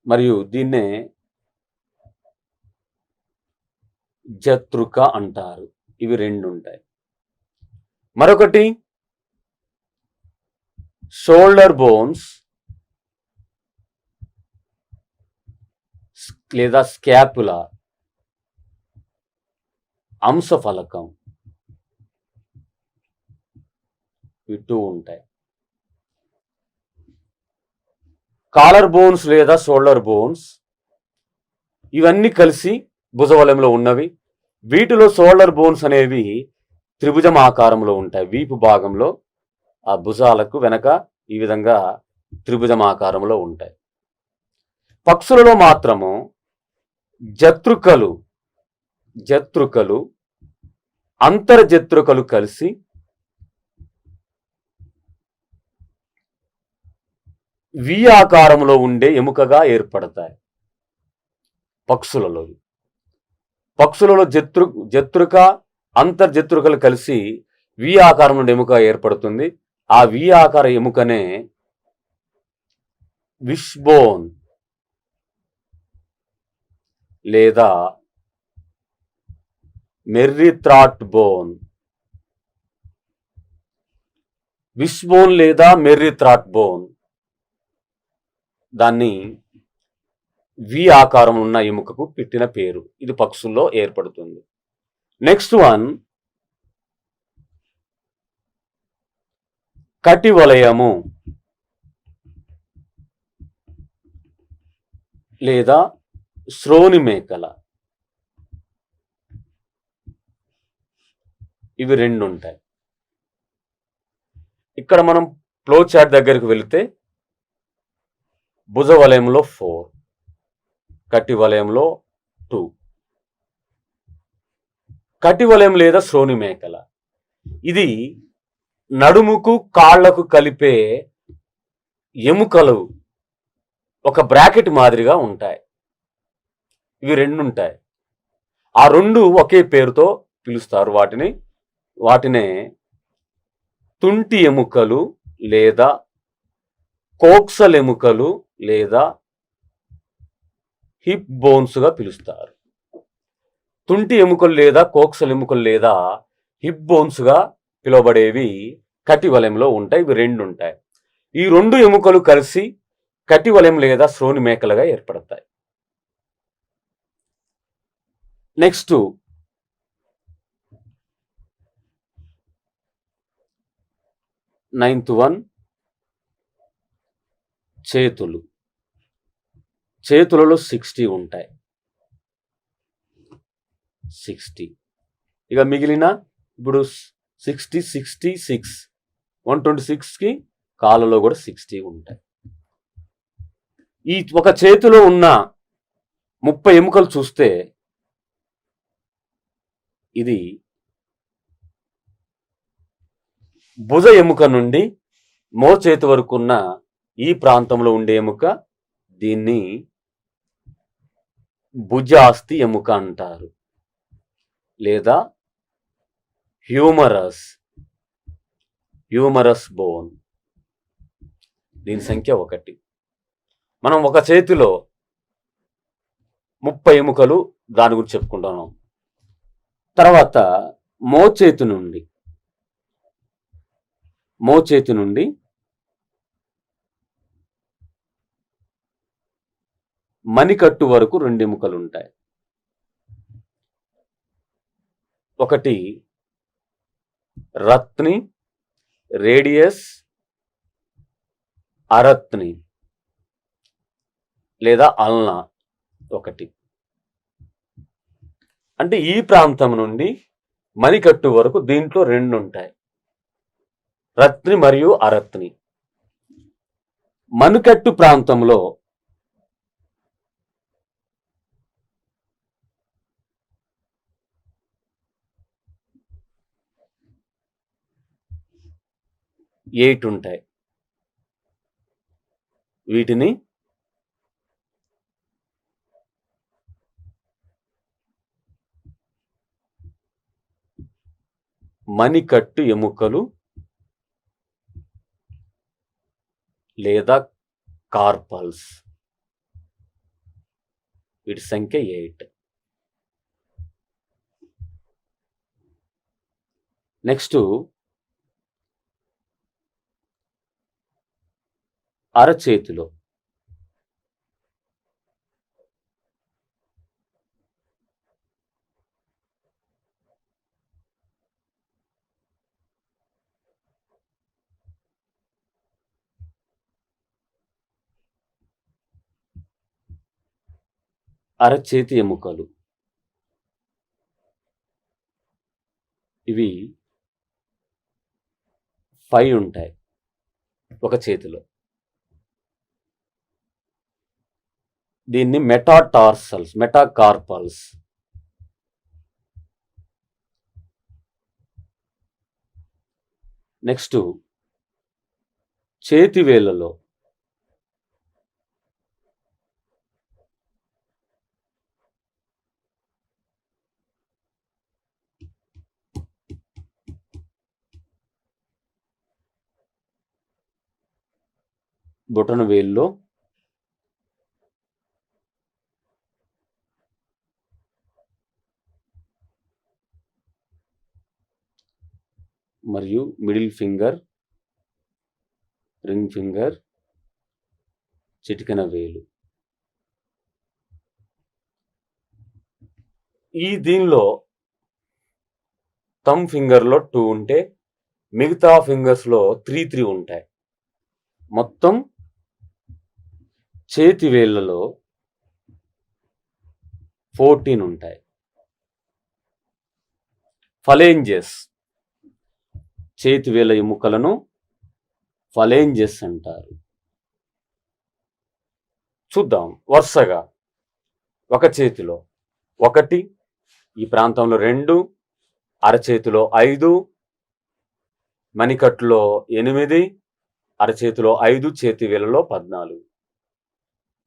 మరియు దీన్నే జతృక అంటారు. ఇవి 2 ఉంటాయి. మరొకటి షోల్డర్ బోన్స్ లేదా స్కాపులా, అంశఫలకం, ఇవి 2 ఉంటాయి. కాలర్ బోన్స్ లేదా షోల్డర్ బోన్స్ ఇవన్నీ కలిసి భుజవలయంలో ఉన్నవి. వీటిలో షోల్డర్ బోన్స్ అనేవి త్రిభుజం ఆకారంలో ఉంటాయి. వీపు భాగంలో ఆ భుజాలకు వెనక ఈ విధంగా త్రిభుజం ఆకారంలో ఉంటాయి. పక్షులలో మాత్రము జతృకలు అంతర్జతృకలు కలిసి వి ఆకారంలో ఉండే ఎముకగా ఏర్పడతాయి. పక్షులలో జతృక అంతర్జతృకలు కలిసి వి ఆకారం నుండి ఎముక ఏర్పడుతుంది. ఆ వి ఆకార ఎముకనే విష్బోన్ లేదా మెర్రిథ్రాట్ బోన్, విష్బోన్ లేదా మెర్రిథ్రాట్ బోన్, దాన్ని వి ఆకారం ఉన్న ఎముకకు పెట్టిన పేరు. ఇది పక్షుల్లో ఏర్పడుతుంది. నెక్స్ట్ వన్ కటివలయము లేదా శ్రోణిమేకల, ఇవి 2 ఉంటాయి. ఇక్కడ మనం ఫ్లో చార్ట్ దగ్గరికి వెళితే భుజవలయంలో 4, కటివలయంలో 2. కటివలయం లేదా శ్రోణిమేకల ఇది నడుముకు కాళ్లకు కలిపే ఎముకలు ఒక బ్రాకెట్ మాదిరిగా ఉంటాయి. ఇవి 2 ఉంటాయి. ఆ 2 ఒకే పేరుతో పిలుస్తారు. వాటినే తుంటి ఎముకలు లేదా కోక్సల్ ఎముకలు లేదా హిప్ బోన్స్ గా పిలుస్తారు. తుంటి ఎముకలు లేదా కోక్సల్ ఎముకలు లేదా హిప్ బోన్స్ గా పిలువబడేవి కటివలయంలో ఉంటాయి. ఇవి 2 ఉంటాయి. ఈ 2 ఎముకలు కలిసి కటివలయం లేదా శ్రోణిమేకలుగా ఏర్పడతాయి. నెక్స్ట్ 9th వన్ చేతులలో 60 ఉంటాయి. 60. ఇక మిగిలిన ఇప్పుడు 60, 66, 126కి కాళ్ళలో కూడా 60 ఉంటాయి. ఈ ఒక చేతిలో ఉన్న 30 ఎముకలు చూస్తే ఇది భుజ ఎముక నుండి మోచేతి వరకు ఉన్న ఈ ప్రాంతంలో ఉండే ఎముక దీన్ని భుజాస్థి ఎముక అంటారు, లేదా హ్యూమరస్ బోన్. దీని సంఖ్య 1. మనం ఒక చేతిలో 30 ఎముకలు దాని గురించి చెప్పుకుంటున్నాం. తర్వాత మోచేతి నుండి మణికట్టు వరకు 2 ఎముకలు ఉంటాయి. ఒకటి రత్ని, రేడియస్, అరత్ని లేదా అల్నా ఒకటి. అంటే ఈ ప్రాంతం నుండి మణికట్టు వరకు దీంట్లో 2 ఉంటాయి, రత్ని మరియు అరత్ని. మణికట్టు ప్రాంతంలో ఎయిట్ ఉంటాయి. వీటిని మణికట్టు ఎముకలు లేదా కార్పల్స్. వీటి సంఖ్య 8. నెక్స్ట్ అరచేతిలో అరచేతి ఎముకలు ఇవి 5 ఉంటాయి ఒక చేతిలో. దీన్ని మెటాకార్పల్స్. నెక్స్ట్ చేతివేళ్లలో బొటన వేల్లో మరియు మిడిల్ ఫింగర్, రింగ్ ఫింగర్, చిటికెన వేలు. దీనిలో థంబ్ ఫింగర్లో 2 ఉంటే మిగతా ఫింగర్స్లో 3 ఉంటాయి. మొత్తం చేతి వేళ్లలో 14 ఉంటాయి. ఫలేంజెస్, చేతి వేళ్ల ఎముకలను ఫలేంజెస్ అంటారు. చూద్దాం వరుసగా. ఒక చేతిలో 1, ఈ ప్రాంతంలో 2, అరచేతిలో 5, మణికట్టులో 8, అరచేతిలో 5, చేతి వేళ్లలో 14.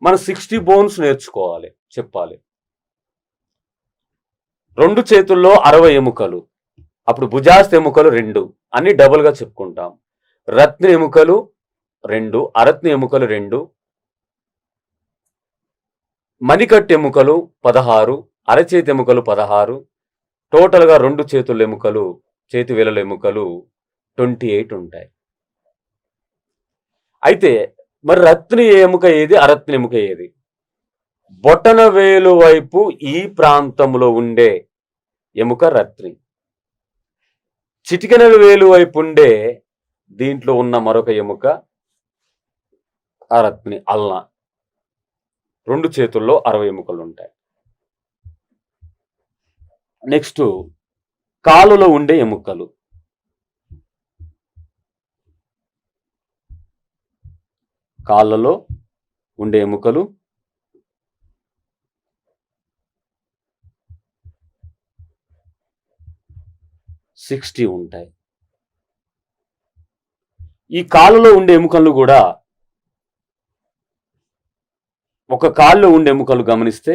మనం 60 బోన్స్ చెప్పాలి. 2 చేతుల్లో 60 ఎముకలు, అప్పుడు భుజాస్థి ఎముకలు 2 అన్ని డబుల్గా చెప్పుకుంటాం. రత్ని ఎముకలు 2, అరత్ని ఎముకలు 2, మణికట్టు ఎముకలు 16, అరచేతి ఎముకలు 16, టోటల్గా 2 చేతుల ఎముకలు, చేతి వేళ్ళ ఎముకలు 28 ఉంటాయి. అయితే మరి రత్ని ఎముక ఏది, అరత్ని ఎముక ఏది? బొటన వేలు వైపు ఈ ప్రాంతంలో ఉండే ఎముక రత్ని. చిటికెన వేలు వైపు ఉండే దీంట్లో ఉన్న మరొక ఎముక అరత్ని, అల్నా. 2 చేతుల్లో 60 ఎముకలు ఉంటాయి. నెక్స్ట్ కాలులో ఉండే ఎముకలు. కాళ్ళలో ఉండే ఎముకలు 60 ఉంటాయి. ఈ కాళ్ళలో ఉండే ఎముకలు కూడా ఒక కాళ్ళలో ఉండే ఎముకలు గమనిస్తే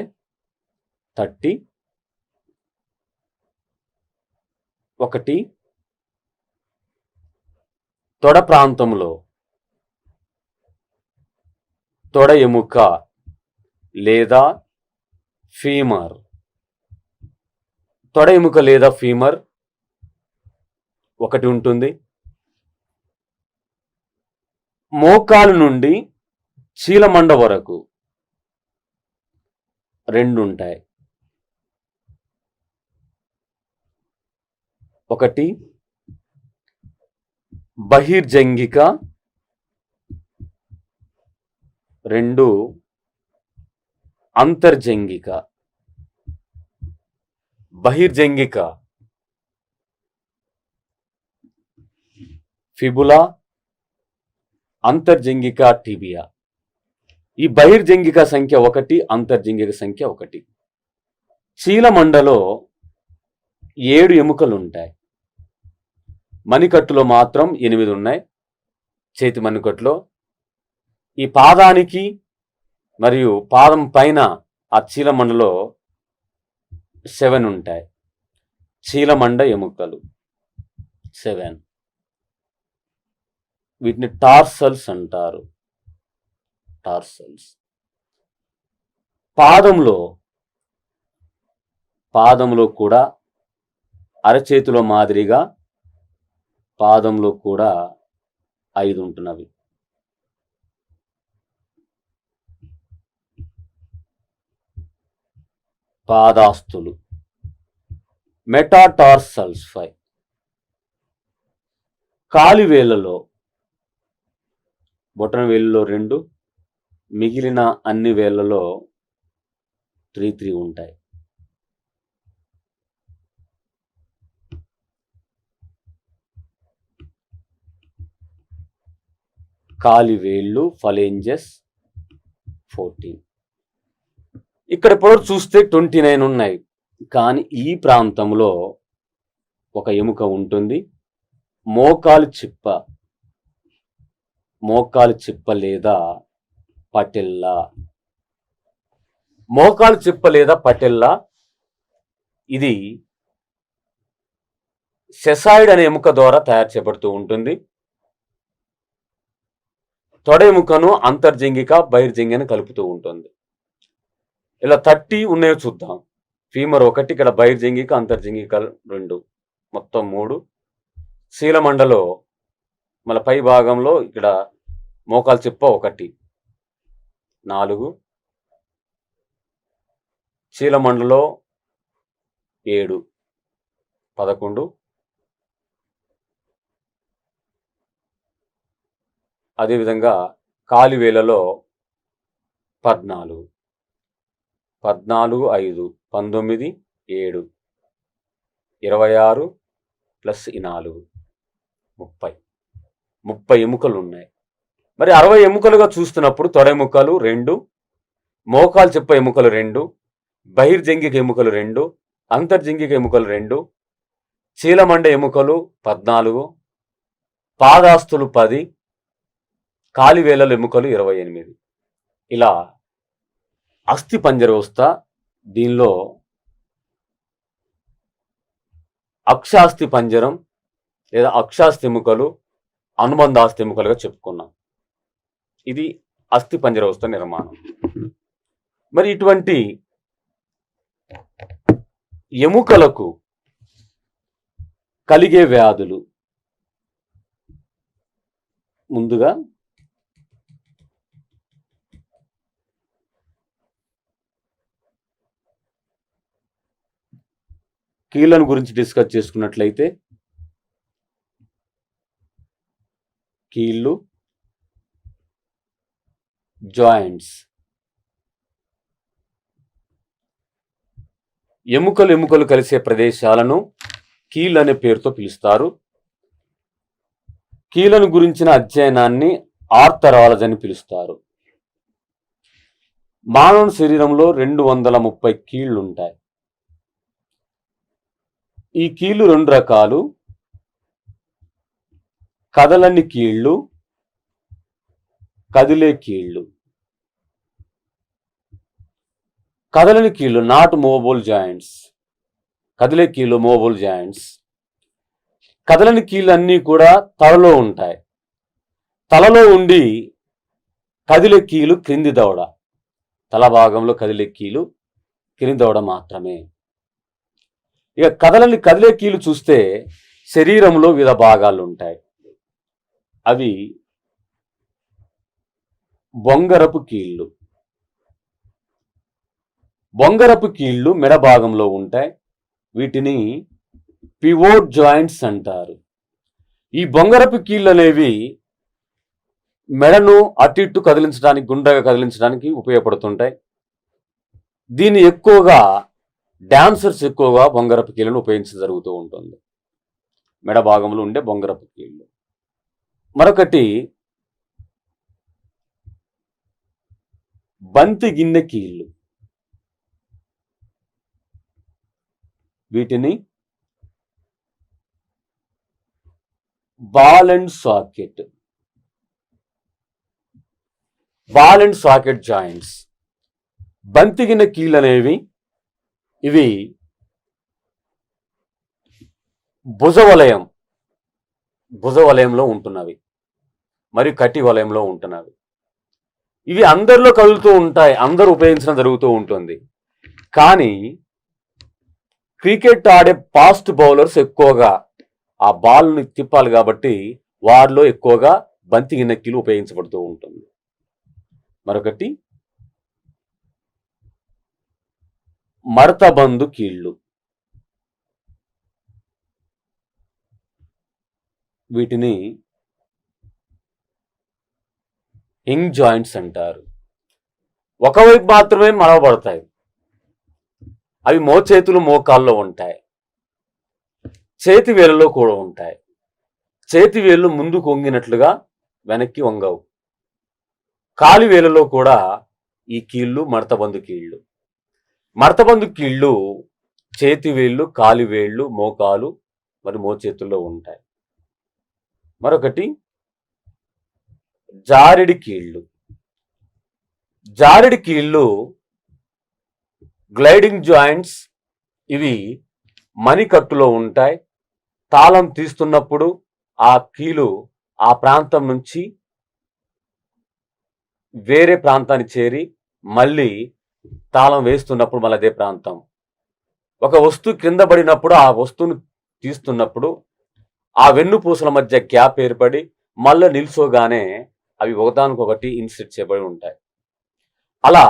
30, 1 తొడ ప్రాంతంలో తొడ ఎముక లేదా ఫీమర్, తొడ ఎముక లేదా ఫీమర్ 1 ఉంటుంది. మోకాలు నుండి చీలమండ వరకు 2 ఉంటాయి. 1 బహిర్జంగిక, 2 అంతర్జంగిక. బహిర్జంగిక ఫిబులా, అంతర్జంగిక టిబియా. ఈ బహిర్జంగిక సంఖ్య 1, అంతర్జంగిక సంఖ్య 1. చీలమండలో 7 ఎముకలు ఉంటాయి. మణికట్టులో మాత్రం 8 ఉన్నాయి. చేతి మణికట్టులో ఈ పాదానికి మరియు పాదం పైన ఆ చీలమండలో 7 ఉంటాయి. చీలమండ ఎముకలు 7. వీటిని టార్సల్స్ అంటారు. టార్సల్స్. పాదంలో కూడా అరచేతిలో మాదిరిగా పాదంలో కూడా 5 ఉంటున్నవి. పాదాస్తులు మెటాటార్సల్స్ 5. కాలివేళ్లలో బొటన వేలులో 2, మిగిలిన అన్ని వేళ్లలో 3 ఉంటాయి. కాలివేళ్ళు ఫలేంజెస్ 14. ఇక్కడ పొడవు చూస్తే 29 ఉన్నాయి. కానీ ఈ ప్రాంతంలో ఒక ఎముక ఉంటుంది. మోకాలు చిప్ప లేదా పటెల్లా. మోకాలు చిప్ప లేదా పటెల్లా ఇది సెసాయిడ్ అనే ఎముక ద్వారా తయారు చేయబడుతూ ఉంటుంది. తొడ ఎముకను అంతర్జంగిక బహిర్జంగికను కలుపుతూ ఉంటుంది. ఇలా 30 ఉన్నాయో చూద్దాం. ఫీమర్ 1, ఇక్కడ బహిర్జంగిక అంతర్జంగిక 2, మొత్తం 3. చీలమండలో మన పై భాగంలో ఇక్కడ మోకాలు చిప్ప 1, 4. చీలమండలో 7, 11. అదేవిధంగా కాలివేలలో 14, 5, 19, 7, 26 ప్లస్ 4, 30 ఎముకలు ఉన్నాయి. మరి 60 ఎముకలుగా చూస్తున్నప్పుడు తొడ ఎముకలు 2, మోకాలు చిప్ప ఎముకలు 2, బహిర్జంగిక ఎముకలు 2, అంతర్జంగిక ఎముకలు 2, చీలమండ ఎముకలు 14, పాదాస్తులు 10, కాలివేలల ఎముకలు 28. ఇలా అస్థిపంజర వ్యవస్థ. దీనిలో అక్షాస్థి పంజరం లేదా అక్షాస్థి ఎముకలు, అనుబంధాస్థి ఎముకలుగా చెప్పుకున్నాం. ఇది అస్థిపంజర వ్యవస్థ నిర్మాణం. మరి ఇటువంటి ఎముకలకు కలిగే వ్యాధులు ముందుగా కీళ్ళను గురించి డిస్కస్ చేసుకున్నట్లయితే కీళ్ళు, జాయింట్స్, ఎముకలు కలిసే ప్రదేశాలను కీళ్ళు అనే పేరుతో పిలుస్తారు. కీళ్ళను గురించిన అధ్యయనాన్ని ఆర్థరాలజీ అని పిలుస్తారు. మానవ శరీరంలో 230 కీళ్ళు ఉంటాయి. ఈ కీళ్ళు 2 రకాలు. కదలని కీళ్ళు, కదిలే కీళ్ళు. కదలని కీళ్ళు నాట్ మూవబుల్ జాయింట్స్, కదిలే కీళ్ళు మూవబుల్ జాయింట్స్. కదలని కీళ్ళు అన్నీ కూడా తలలో ఉంటాయి. తలలో ఉండి కదిలే కీలు క్రింది దవడ. తల భాగంలో కదిలే కీలు క్రింది దవడ మాత్రమే. ఇక కదిలే కీలు చూస్తే శరీరంలో వివిధ భాగాలు ఉంటాయి. అవి బొంగరపు కీళ్ళు. బొంగరపు కీళ్ళు మెడ భాగంలో ఉంటాయి. వీటిని పివోట్ జాయింట్స్ అంటారు. ఈ బొంగరపు కీళ్ళు అనేవి మెడను అటు ఇటు కదిలించడానికి, గుండ్రగా కదిలించడానికి ఉపయోగపడుతుంటాయి. దీన్ని ఎక్కువగా డాన్సర్స్ ఎక్కువగా బొంగరపు కీళ్ళను ఉపయోగించడం జరుగుతూ ఉంటుంది. మెడ భాగంలో ఉండే బొంగరపు కీళ్ళు. మరొకటి బంతి గిన్నె కీళ్ళు. వీటిని ball and socket, ball and socket joints. బంతి గిన్నె కీళ్ళు అనేవి ఇవి భుజ వలయంలో ఉంటున్నవి మరియు కటి వలయంలో ఉంటున్నవి. ఇవి అందరిలో కదులుతూ ఉంటాయి, అందరూ ఉపయోగించడం జరుగుతూ ఉంటుంది. కానీ క్రికెట్ ఆడే ఫాస్ట్ బౌలర్స్ ఎక్కువగా ఆ బాల్ని తిప్పాలి కాబట్టి వారిలో ఎక్కువగా బంతి గిన్నె కీలు ఉపయోగించబడుతూ ఉంటుంది. మరొకటి మడతబందు కీళ్ళు. వీటిని హింగ్ జాయింట్స్ అంటారు. ఒకవైపు మాత్రమే మడవబడతాయి. అవి మోచేతులు మోకాల్లో ఉంటాయి. చేతి వేళ్ళలో కూడా ఉంటాయి. చేతి వేళ్ళు ముందుకు వంగినట్లుగా వెనక్కి వంగవు. కాలి వేళ్ళలో కూడా ఈ కీళ్ళు మడతబందు కీళ్ళు. మడతబందు కీళ్ళు చేతి వేళ్ళు, కాలి వేళ్ళు, మోకాలు మరి మోచేతుల్లో ఉంటాయి. మరొకటి జారిడి కీళ్ళు. జారిడి కీళ్ళు గ్లైడింగ్ జాయింట్స్. ఇవి మణికట్టులో ఉంటాయి. తాళం తీస్తున్నప్పుడు ఆ కీలు ఆ ప్రాంతం నుంచి వేరే ప్రాంతానికి చేరి మళ్ళీ తాళం వేస్తున్నప్పుడు మళ్ళీ అదే ప్రాంతం. ఒక వస్తువు క్రింద పడినప్పుడు ఆ వస్తువును తీస్తున్నప్పుడు ఆ వెన్నుపూసల మధ్య గ్యాప్ ఏర్పడి మళ్ళీ నిల్చోగానే అవి ఒకదానికొకటి ఇన్సెట్ చేయబడి ఉంటాయి. అలా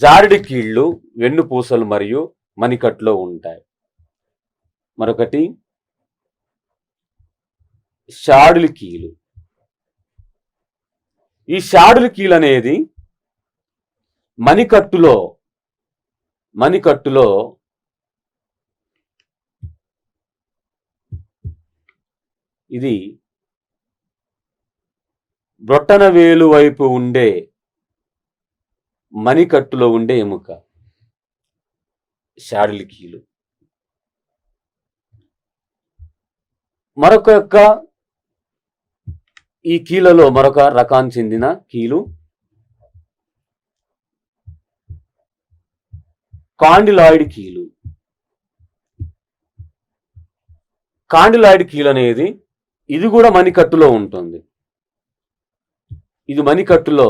జారిడి కీళ్ళు వెన్నుపూసలు మరియు మణికట్టులో ఉంటాయి. మరొకటి షాడులి కీలు. ఈ షాడులి కీలు అనేది మణికట్టులో ఇది బ్రొట్టన వేలు వైపు ఉండే మణికట్టులో ఉండే ఎముక షాడులి కీలు. మరొక ఈ కీళ్ళలో మరొక రకానికి చెందిన కీలు కాండిలాయిడ్ కీలు. కాండిలాయిడ్ కీలు అనేది ఇది కూడా మణికట్టులో ఉంటుంది. ఇది మణికట్టులో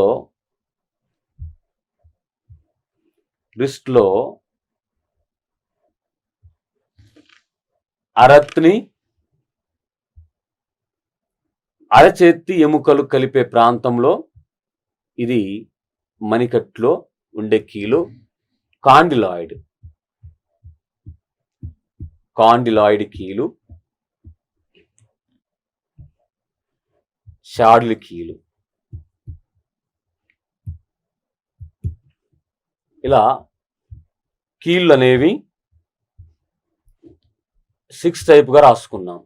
రిస్ట్లో అరచేతి ఎముకలు కలిపే ప్రాంతంలో ఇది మణికట్టులో ఉండే కీలు కాండిలాయిడ్ కీలు, షాడులి కీలు. ఇలా కీళ్ళు అనేవి 6 టైప్గా రాసుకున్నాం.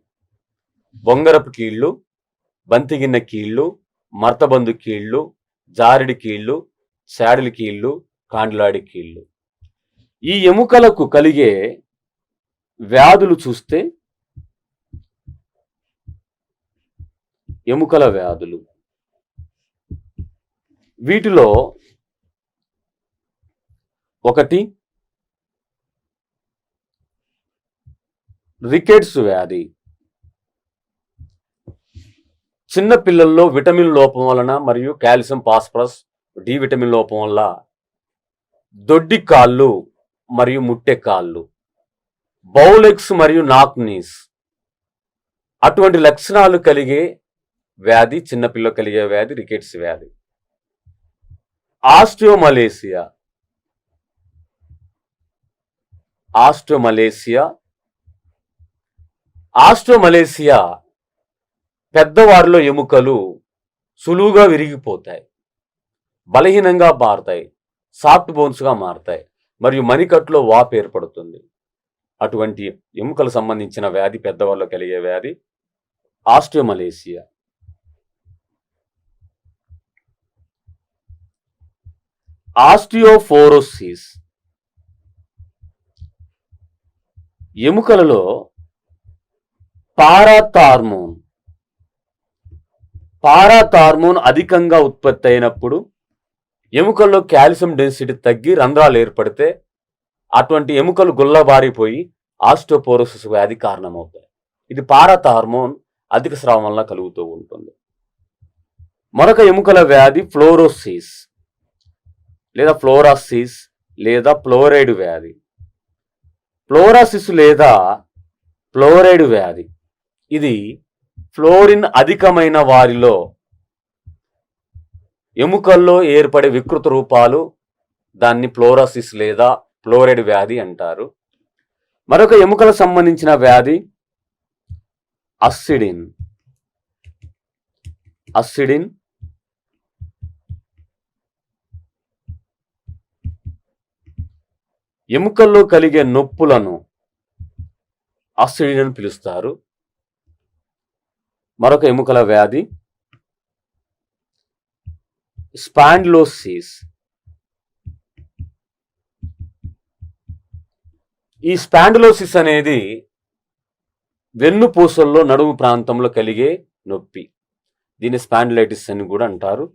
బొంగరపు కీళ్ళు, బంతిగిన్నె కీళ్ళు, మడతబందు కీళ్ళు, జారిడి కీళ్ళు, షాడులి కీళ్ళు, కాండిలాయిడ్ కీళ్ళు. ఈ ఎముకలకు కలిగే వ్యాధులు చూస్తే ఎముకల వ్యాధులు. వీటిలో ఒకటి రికెట్స్ వ్యాధి. చిన్న పిల్లల్లో విటమిన్ లోపం వలన మరియు కాల్షియం, ఫాస్ఫరస్, డి విటమిన్ లోపం వల్ల దొడ్డి కాళ్ళు మరియు ముట్టె కాళ్ళు, బౌలెక్స్ మరియు నాక్ నీస్ అటువంటి లక్షణాలు కలిగే వ్యాధి, చిన్నపిల్ల కలిగే వ్యాధి రికెట్స్ వ్యాధి. ఆస్టియోమలేసియా. ఆస్టియోమలేసియా పెద్దవారిలో ఎముకలు సులువుగా విరిగిపోతాయి, బలహీనంగా మారుతాయి, సాఫ్ట్ బోన్స్గా మారుతాయి మరియు మణికట్టులో వాపు ఏర్పడుతుంది. అటువంటి ఎముకలకు సంబంధించిన వ్యాధి పెద్దవారిలో కలిగే వ్యాధి ఆస్టియోమలేసియా. ఆస్టియోపోరోసిస్. ఎముకలలో పారాథార్మోన్ అధికంగా ఉత్పత్తి అయినప్పుడు ఎముకల్లో కాల్షియం డెన్సిటీ తగ్గి రంధ్రాలు ఏర్పడితే అటువంటి ఎముకలు గుల్లబారిపోయి ఆస్టియోపోరోసిస్ వ్యాధి కారణమవుతాయి. ఇది పారాథార్మోన్ అధిక స్రావం వల్ల కలుగుతూ ఉంటుంది. మరొక ఎముకల వ్యాధి ఫ్లోరోసిస్ లేదా ఫ్లోరాసిస్ లేదా ఫ్లోరైడ్ వ్యాధి. ఫ్లోరాసిస్ లేదా ఫ్లోరైడ్ వ్యాధి ఇది ఫ్లోరిన్ అధికమైన వారిలో ఎముకల్లో ఏర్పడే వికృత రూపాలు, దాన్ని ఫ్లోరోసిస్ లేదా ఫ్లోరైడ్ వ్యాధి అంటారు. మరొక ఎముకలకు సంబంధించిన వ్యాధి అస్సిడిన్. ఎముకల్లో కలిగే నొప్పులను అస్సిడిన్ అని పిలుస్తారు. మరొక ఎముకల వ్యాధి స్పాండిలోసిస్. ఈ స్పాండిలోసిస్ అనేది వెన్నుపూసల్లో నడుము ప్రాంతంలో కలిగే నొప్పి, దీన్ని స్పాండిలైటిస్ అని కూడా అంటారు.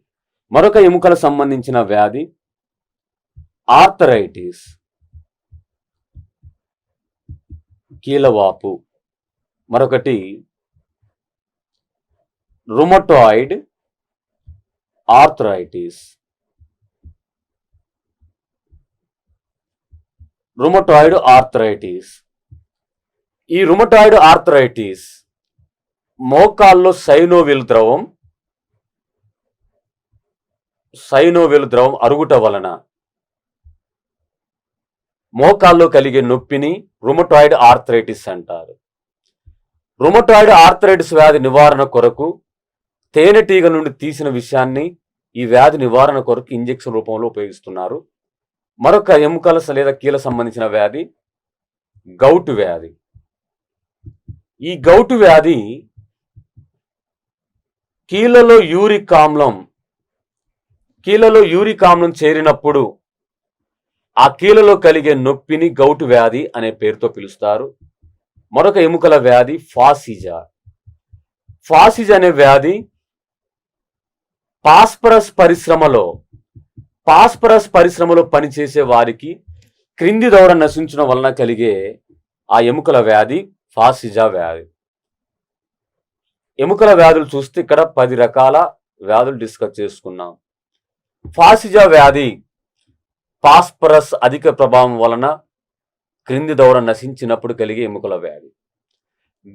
మరొక ఎముకలకు సంబంధించిన వ్యాధి ఆర్థరైటిస్, కీలవాపు. మరొకటి రుమటాయిడ్ ఆర్థరైటిస్. ఈ రుమటాయిడ్ ఆర్థరైటిస్ మోకాల్లో సైనోవిల్ ద్రవం అరుగుట వలన మోకాల్లో కలిగే నొప్పిని రుమటాయిడ్ ఆర్థరైటిస్ అంటారు. రుమటాయిడ్ ఆర్థరైటిస్ వ్యాధి నివారణ కొరకు తేనెటీగ నుండి తీసిన విషయాన్ని ఈ వ్యాధి నివారణ కొరకు ఇంజెక్షన్ రూపంలో ఉపయోగిస్తున్నారు. మరొక ఎముకల లేదా కీళ్ళ సంబంధించిన వ్యాధి గౌటు వ్యాధి. ఈ గౌటు వ్యాధి కీళ్ళలో యూరిక్ ఆమ్లం చేరినప్పుడు ఆ కీళ్ళలో కలిగే నొప్పిని గౌటు వ్యాధి అనే పేరుతో పిలుస్తారు. మరొక ఎముకల వ్యాధి ఫాసిజా అనే వ్యాధి ఫాస్ఫరస్ పరిశ్రమలో పనిచేసే వారికి క్రింది దవడ నశించడం వలన కలిగే ఆ ఎముకల వ్యాధి ఫాసిజా వ్యాధి. ఎముకల వ్యాధులు చూస్తే ఇక్కడ 10 రకాల వ్యాధులు డిస్కస్ చేసుకున్నాం. ఫాసిజా వ్యాధి ఫాస్ఫరస్ అధిక ప్రభావం వలన క్రింది దవడ నశించినప్పుడు కలిగే ఎముకల వ్యాధి.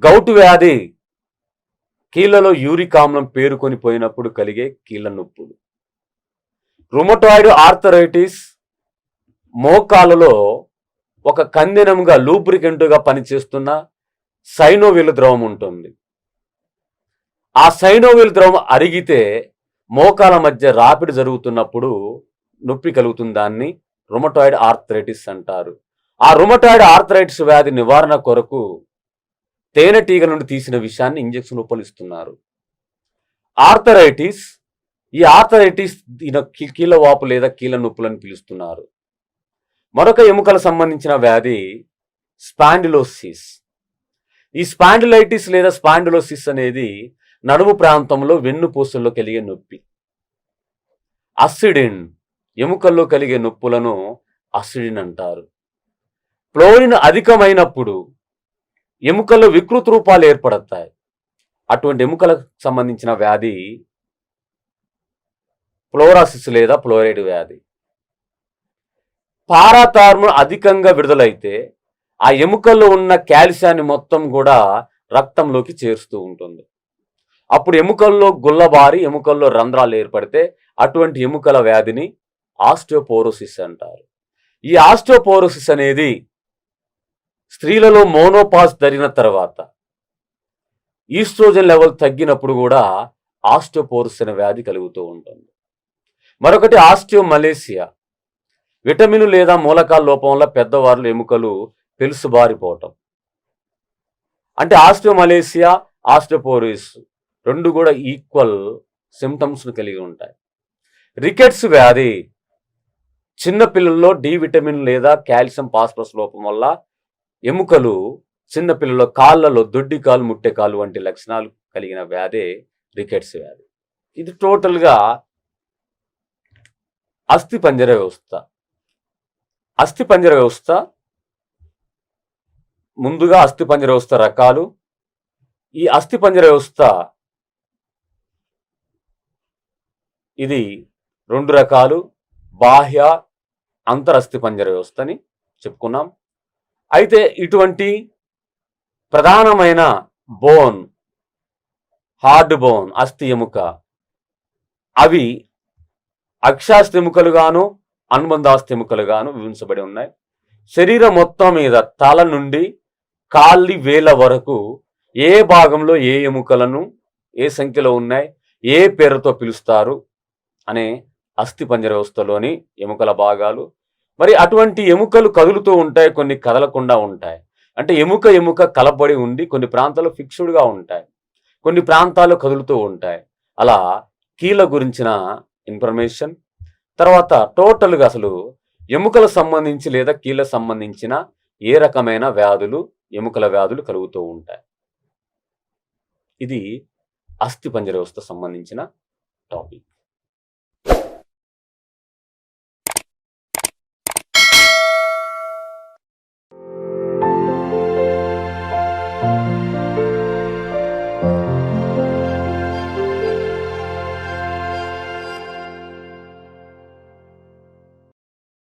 గౌటు వ్యాధి కీళ్ళలో యూరిక్ ఆమ్లం పేరుకొని పోయినప్పుడు కలిగే కీళ్ళ నొప్పులు. రుమటాయిడ్ ఆర్థరైటిస్ మోకాలలో ఒక కందెనంగా లూబ్రికెంట్గా పనిచేస్తున్న సైనోవిల్ ద్రవం ఉంటుంది. ఆ సైనోవిల్ ద్రవం అరిగితే మోకాల మధ్య రాపిడి జరుగుతున్నప్పుడు నొప్పి కలుగుతుంది. దాన్ని రుమటాయిడ్ ఆర్థరైటిస్ అంటారు. ఆ రుమటాయిడ్ ఆర్థరైటిస్ వ్యాధి నివారణ కొరకు తేనెటీగ నుండి తీసిన విషయాన్ని ఇంజెక్షన్ రూపంలో ఇస్తున్నారు. ఈ ఆర్థరైటిస్ కీళ్ళ వాపు లేదా కీళ్ళ నొప్పులని పిలుస్తున్నారు. మరొక ఎముకలకు సంబంధించిన వ్యాధి స్పాండిలోసిస్. ఈ స్పాండిలైటిస్ లేదా స్పాండిలోసిస్ అనేది నడుము ప్రాంతంలో వెన్నుపూసల్లో కలిగే నొప్పి. అస్సిడిన్, ఎముకల్లో కలిగే నొప్పులను అస్సిడిన్ అంటారు. ఫ్లోరిన్ అధికమైనప్పుడు ఎముకల్లో వికృత రూపాలు ఏర్పడతాయి. అటువంటి ఎముకలకు సంబంధించిన వ్యాధి ఫ్లోరాసిస్ లేదా ఫ్లోరైడ్ వ్యాధి. పారాథార్మోన్ అధికంగా విడుదలైతే ఆ ఎముకల్లో ఉన్న కాల్షియాన్ని మొత్తం కూడా రక్తంలోకి చేరుస్తూ ఉంటుంది. అప్పుడు ఎముకల్లో గుల్లబారి ఎముకల్లో రంధ్రాలు ఏర్పడితే అటువంటి ఎముకల వ్యాధిని ఆస్టియోపోరోసిస్ అంటారు. ఈ ఆస్టియోపోరోసిస్ అనేది స్త్రీలలో మోనోపాజ్ జరిగిన తర్వాత ఈస్ట్రోజన్ లెవెల్ తగ్గినప్పుడు కూడా ఆస్టియోపోరోసిస్ అనే వ్యాధి కలుగుతూ ఉంటుంది. మరొకటి ఆస్టియోమలేసియా, విటమిన్ లేదా మూలకాల లోపం వల్ల పెద్దవారిలో ఎముకలు పెలుసుబారిపోవటం. అంటే ఆస్టియోమలేసియా, ఆస్టియోపోరోసిస్ రెండు కూడా ఈక్వల్ సిమ్టమ్స్ను కలిగి ఉంటాయి. రికెట్స్ వ్యాధి చిన్నపిల్లల్లో డి విటమిన్ లేదా కాల్షియం ఫాస్ఫరస్ లోపం వల్ల ఎముకలు చిన్నపిల్లల్లో కాళ్ళలో దొడ్డి కాలు, ముట్టె కాలు వంటి లక్షణాలు కలిగిన వ్యాధే రికెట్స్ వ్యాధి. ఇది టోటల్గా అస్థిపంజర వ్యవస్థ. అస్థిపంజర వ్యవస్థ ముందుగా అస్థిపంజర వ్యవస్థ రకాలు. ఈ అస్థిపంజర వ్యవస్థ ఇది రెండు రకాలు, బాహ్య అంతరస్థిపంజర వ్యవస్థ అని చెప్పుకున్నాం. అయితే ఇటువంటి ప్రధానమైన బోన్, హార్డ్ బోన్, అస్థి ఎముక, అవి అక్షాస్థి ఎముకలుగాను అనుబంధాస్థి ఎముకలుగాను విభజించబడి ఉన్నాయి. శరీరం మొత్తం మీద తల నుండి కాలి వేల వరకు ఏ భాగంలో ఏ ఎముకలను ఏ సంఖ్యలో ఉన్నాయి, ఏ పేరుతో పిలుస్తారు అనే అస్థిపంజర వ్యవస్థలోని ఎముకల భాగాలు. మరి అటువంటి ఎముకలు కదులుతూ ఉంటాయి, కొన్ని కదలకుండా ఉంటాయి. అంటే ఎముక కలబడి ఉండి కొన్ని ప్రాంతాల్లో ఫిక్స్డ్గా ఉంటాయి, కొన్ని ప్రాంతాల్లో కదులుతూ ఉంటాయి. అలా కీళ్ళ గురించిన ఇన్ఫర్మేషన్. తర్వాత టోటల్గా అసలు ఎముకలకు సంబంధించి లేదా కీళ్ళకు సంబంధించిన ఏ రకమైన వ్యాధులు, ఎముకల వ్యాధులు కలుగుతూ ఉంటాయి. ఇది అస్థిపంజర వ్యవస్థ సంబంధించిన టాపిక్.